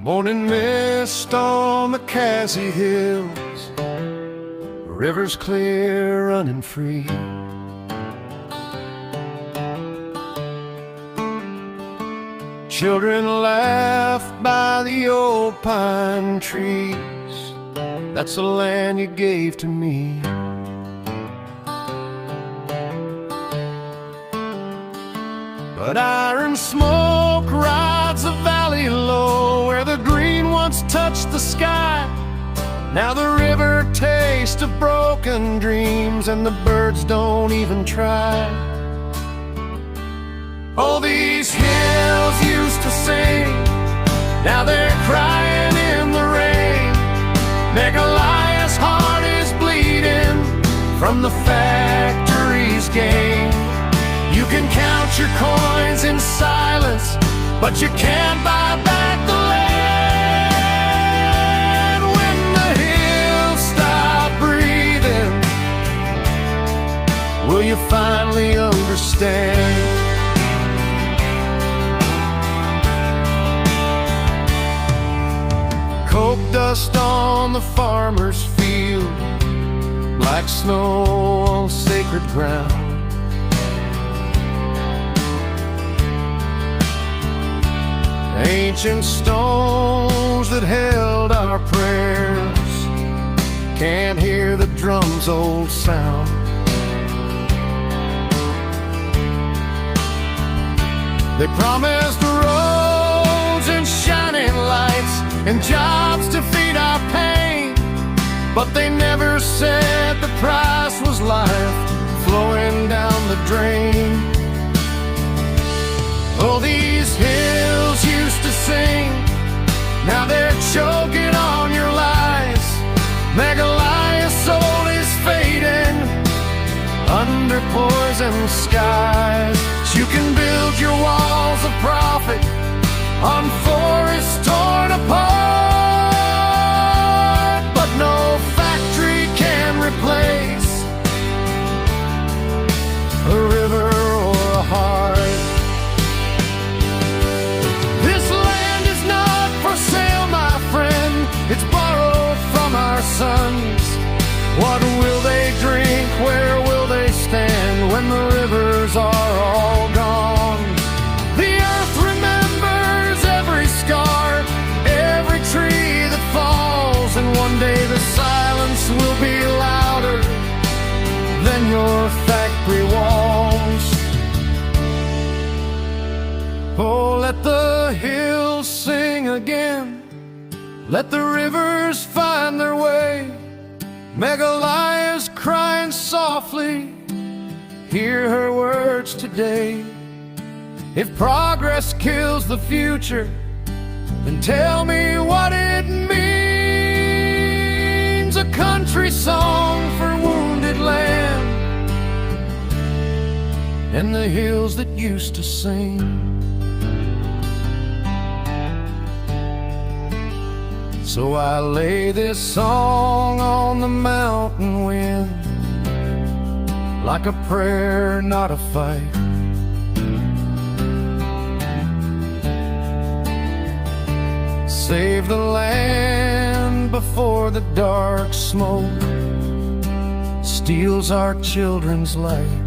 Morning mist on the Khasi hills, rivers clear running free. Children laugh by the old pine trees. That's the land you gave to me. But iron smoke rides the valley low, where the green once touched the sky. Now the river tastes of broken dreams, and the birds don't even try. Oh, these hills used to sing, now they're crying in the rain. Meghalaya's heart is bleeding from the factory's gain. You can count your coins in silence, but you can't buy back the land. When the hills stop breathing, will you finally understand? Coke dust on the farmer's field, black snow on sacred ground. Ancient stones that held our prayers can't hear the drum's old sound. They promised roads and shining lights and jobs to feed our pain, but they never said the price was life flowing down the drain. Oh, these hills used to sing, now they're choking on your lies. Meghalaya's soul is fading under poison skies. You can build your walls of profit on forests torn apart, but no factory can replace a river or a heart. It's borrowed from our sons. What will they drink? Where will they stand when the rivers are all gone? The earth remembers every scar, every tree that falls, and one day the silence will be louder than your factory walls. Oh, let the hills sing again, let the rivers find their way. Meghalaya's crying softly, hear her words today. If progress kills the future, then tell me what it means. A country song for wounded land and the hills that used to sing. So I lay this song on the mountain wind, like a prayer, not a fight. Save the land before the dark smoke steals our children's light.